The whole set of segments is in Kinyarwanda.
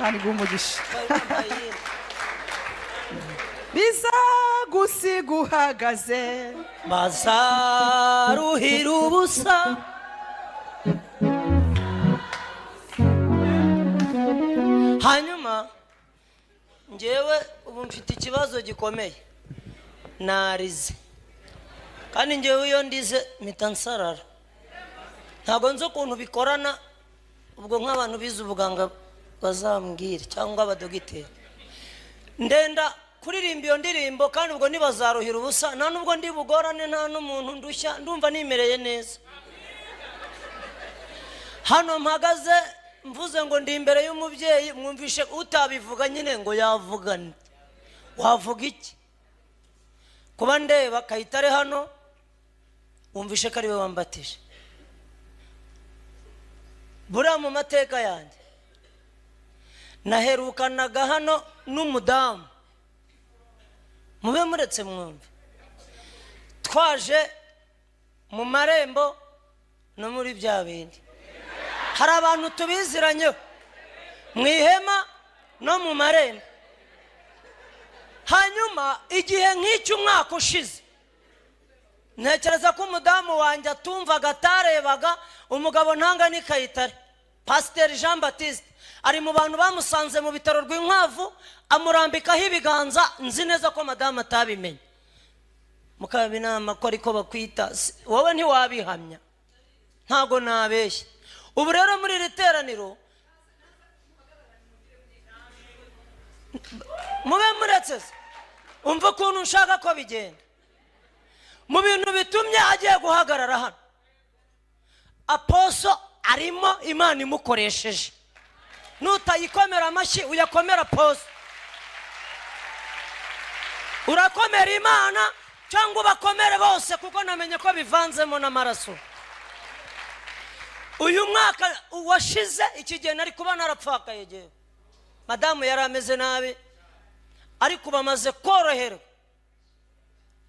nani gumugisha biza gusiga uhagaze bazaruhira ubusa hanyuma njyewe ubu mfite ikibazo gikomeye narize kandi njyewe iyo ndize mpita nsarara ntabwo nzi ukuntu bikorana ubwo nk'abantu bize ubuganga bazambwira cyangwa abadogiteri ndenda kuririmba iyo ndirimbo kandi ubwo nibazaruhira ubusa nta nubwo ndi bugorane nta n'umuntu ndushya ndumva nimereye neza hano mpagaze mvuze ngo ndi imbere y'umubyeyi mwumvishe utabivuga nyine ngo yavugane wavuga iki kuba ndeba Kayitare hano wumvishe ko ari we wambatije buriya mu mateka yanjye naherukanaga hano n'umudamu mube muretse mwumve twaje mu marembo no muri bya bindi hari abantu tubiziranyeho mu ihema no mu marembo hanyuma igihe nk'icyo umwaka ushize ntekereza ko umudamu wanjye atumvaga atarebaga umugabo ntanga ni Kayitare Pasiteri Jean Baptiste ari mu bantu bamusanze mu bitaro rw'inkwavu amurambikaho ibiganza nzi neza ko madamu atabimenye mukaba inama ko ariko bakwita wowe ntiwabihamya ntago nabeshye ubu rero muri iri teraniro mube muretse umva ukuntu nshaka ko bigenda mu bintu bitumye agiye guhagarara hano Aposo arimo Imana imukoresheje nutayikomera amashyi uyakomera Aposo urakomera Imana cyangwa bakomere bose kuko namenye ko bivanzemo n'amaraso uyu mwaka washize iki nari kuba narapfakaye yewe madamu yari ameze nabi ariko bamaze korohera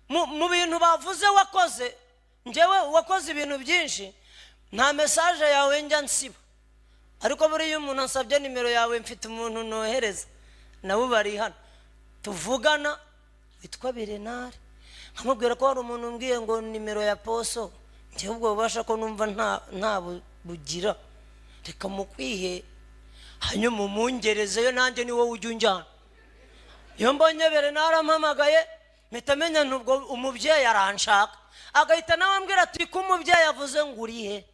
mu bintu bavuze wakoze njyewe wakoze ibintu byinshi nta message yawe njya nsiba ariko buriya umuntu ansabye nimero yawe mfite umuntu nohereza nabo bari hano tuvugana witwa Berenari nkamubwira ko hari umuntu umbwiye ngo nimero ya Poso njyewe ubwo bubasha ko numva nta bugira reka mukwihe hanyuma umungerezeyo nanjye ni wowe ujya unjyana iyo mbonye Berenari ampamagaye mpita menya nubwo umubyeyi aranshaka agahita nawe ambwira ati ko umubyeyi yavuze ngo urihe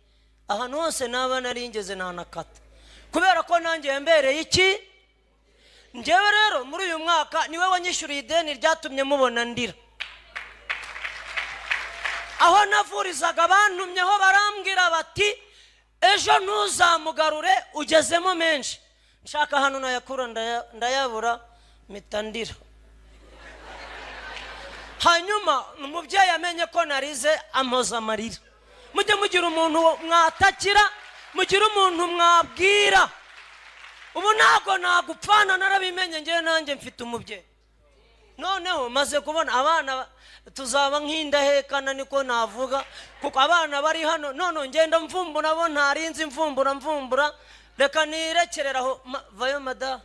ahantu hose naba naringeze nanakata kubera ko nanjye yambereye iki njyewe rero muri uyu mwaka niwe wanyishyuriye ideni ryatumye mubona ndira aho navurizaga abantumyeho barambwira bati ejo ntuzamugarure ugezemo menshi nshaka hano nayakura ndayabura mpita ndira hanyuma umubyeyi amenye ko narize ampoza amarira mujye mugira umuntu mwatakira mugira umuntu mwabwira ubu ntabwo nagupfana narabimenye ngewe nanjye mfite umubyeyi noneho maze kubona abana tuzaba nk'indahekana niko navuga kuko abana bari hano none ngenda mvumbura bo ntarinzi mvumbura reka nirekereraho vayo mada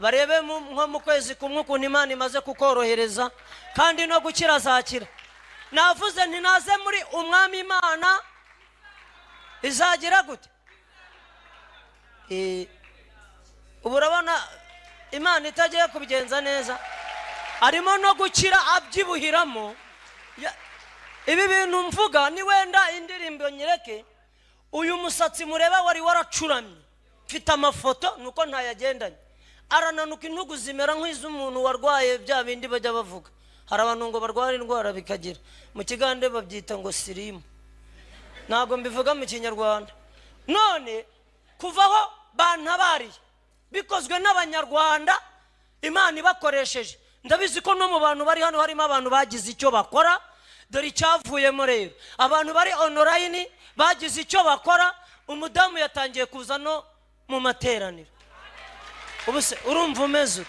barebe nko mu kwezi kumwe ukuntu Imana imaze kukorohereza kandi no gukira zakira navuze ntinaze muri umwami Imana izagira gute ubu urabona Imana itagiye kubigenza neza arimo no gukira abyibuhiramo ibi bintu mvuga ni wenda indirimbo nyireke uyu musatsi mureba wari waracuramye mfite amafoto nuko ntayagendanye arananuka intugu zimera nk'iz'umuntu warwaye bya bindi bajya bavuga hari abantu ngo barwara indwara bikagira mu kigande babyita ngo sirimu ntabwo mbivuga mu kinyarwanda none kuvaho bantabariye bikozwe n'abanyarwanda Imana ibakoresheje ndabizi ko no mu bantu bari hano harimo abantu bagize icyo bakora dore icyavuyemo rero abantu bari online bagize icyo bakora umudamu yatangiye kuza no mu materaniro ubuse urumva umeze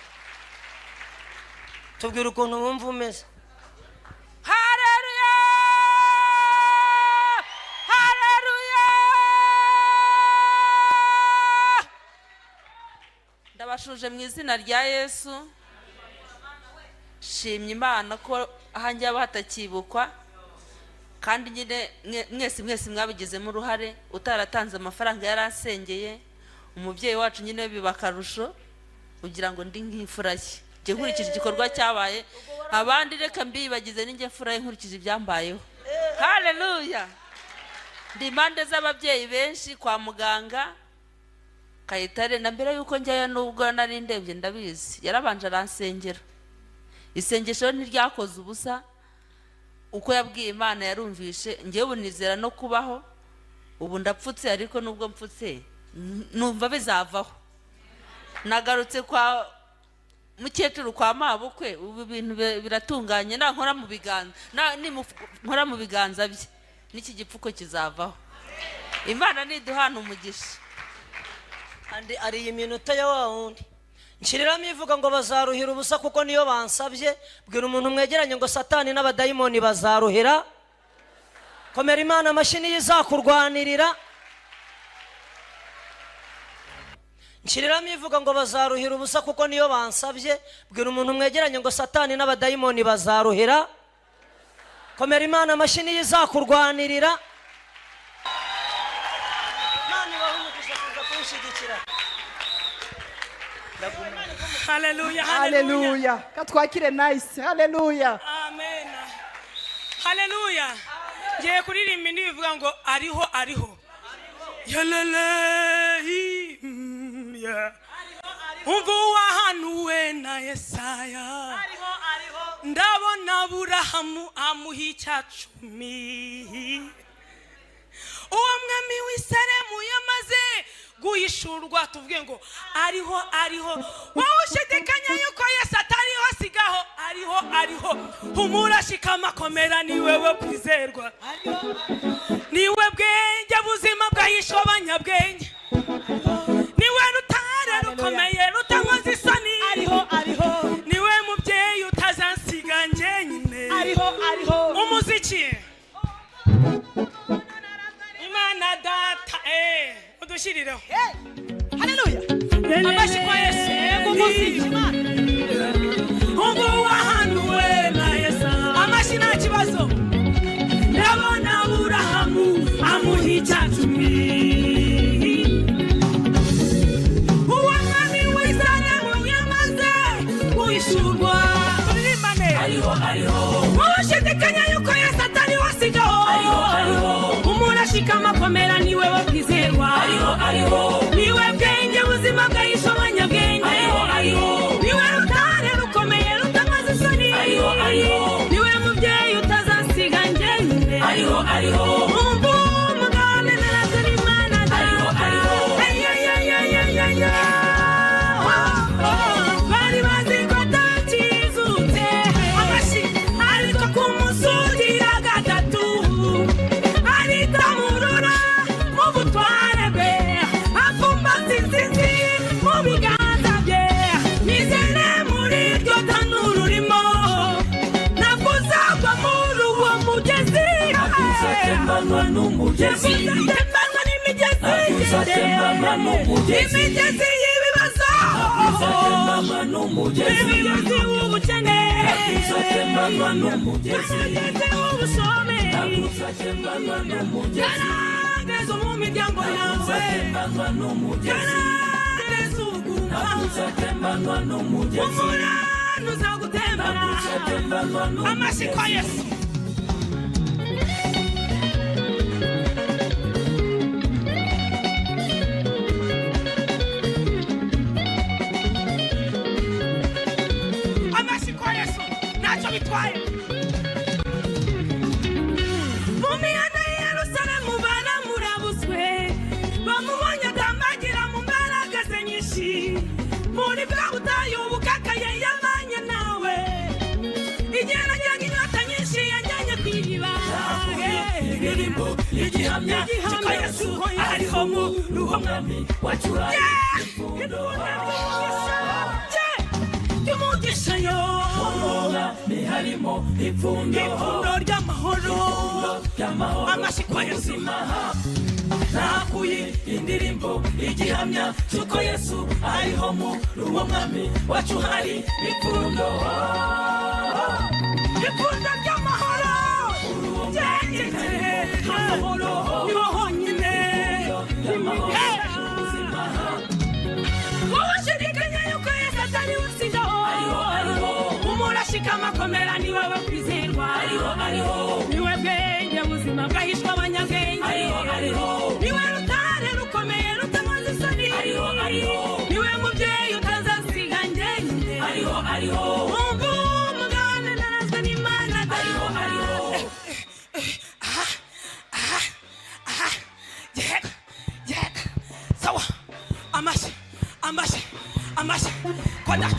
tubwira ukuntu wumva umeze Haleluya Haleluya ndabashuje mu izina rya Yesu. Shimye Imana ko ahanjye batakibukwa kandi nyine mwese mwabigizemo uruhare. Utaratanze amafaranga yarasengeye umubyeyi wacu nyine bibakarusho kugira ngo ndi nk'imfura ye. Je nkurikije igikorwa cyabaye abandi reka mbibagize ninjye mfura ye nkurikije ibyambayeho. Haleluya. Ndi impande z'ababyeyi benshi kwa muganga Kayitare, na mbere yuko njyayo nubwo nari ndebye ndabizi yarabanje aransengera. Isengesho ntiryakoze ubusa, uko yabwiye Imana yarumvishe. Ngiye bunizera no kubaho ubu ndapfutse, ariko nubwo mpfutse numva bizavaho. Nagarutse kwa mukecuru kwa mabukwe, ubu bintu biratunganye. Nkora mu biganza nkora mu biganza bye n'iki gipfuko kizavaho. Imana niduhana umugisha. Andi ari iyi minota ya wundi nshiriramo ivuga ngo bazaruhira ubusa kuko niyo bansabye. Bwira umuntu mwegeranye ngo Satani n'abadayimoni bazaruhira. Komera Imana amashini yizakurwanirira. Nshiriramo ivuga ngo bazaruhira ubusa kuko niyo bansabye. Bwira umuntu mwegeranye ngo Satani n'abadayimoni bazaruhira. Komera Imana amashini yizakurwanirira. Haleluya, haleluya. Katwakire nice. Haleluya. Amen. Haleluya. Ngiye kuririmba indirimbo ngo ariho. Yalele. Umva wahanuwe na Yesaya. Ndabona Aburahamu amuha icyacumi. Uwo mwami w'Isalemu yamaze guhishurwa. Tuvuge ngo ariho. Wowe ushidikanya yuko Yesu atariho, sigaho. Ariho. Humura shikama komera, ni wewe kwizerwa. Niwe bwenge buzima bwahisho abanyabwenge. Niwe rutare rukomeye rutankoza isoni. Ariho. Niwe mubyeyi utazansiga njyenyine. Ariho. Umuziki Imana data udushirireho. Haleluya. Amashi kwa Yesu. Umuziki Imana. Ngo wahanuwe na Yesu. Amashi nta kibazo. Ndabona Aburahamu amuha icyacumi. Uwo mwami w'Isalemu yamaze guhishurwa. Ariho. Wowe ushidikanya yuko Yesu atariho, sigaho. Ariho. Umurashikama komera, ni wewe kwizerwa. Ariho. Niwe bwenge buzima bwahisho abanyabwenge. Ariho. Niwe rutare rukomeye rutankoza isoni. Ariho. Niwe mubyeyi utazansiga njyenyine. Ariho. Umva umugane narazana Imana data. Ariho. Bari bazi ko atakizutse. Amashi ariko kumusudira gatatu. Aritamurura mu butware bwe. Apfumbase insinzi mu biganza bye. Nizere muri iryo tanuru urimo. Nakuzagwa muri uwo mugezi. Nakuzatembanwa n'imigezi. Imigezi y'ibibazo. Imigezi w'ubukene. Imigezi w'ubusome. Yarageze mu miryango yawe. Yarageze uguma. Umurano uzagutembana. Amashi kwa Yesu. Amashi kwa Yesu. Ntacyo bitwaye. Mu mihanda ya Yerusalemu baramurabuswe. Bamubonye atambagira mu mbaraga ze nyinshi. Muri bwa butayu bukakaye yabanye nawe. Igihe nagiraga inyota nyinshi yanjyanye ku iriba. Indirimbo igihamya cy'uko Yesu ariho mu ruho mwami wacuraye. Umugisha yo. harimo ipfundo ry'amahoro amashyi kwa Yesu nakuye indirimbo igihamya cyuko Yesu ariho mu ruwo mwami wacu hari ipfundo ry'amahoro amahoro niho honyine washidikanya yuko Yesu atari usigaho umurashikama komera niwe bakwizerwa niwe bwenge buzima bwahishwa abanyabwenge niwe rutare rukomeye rutamaze isoni niwe mubyeyi utazasiga njyenyine umva umugane narazwe n'Imana sawa amashyi kondak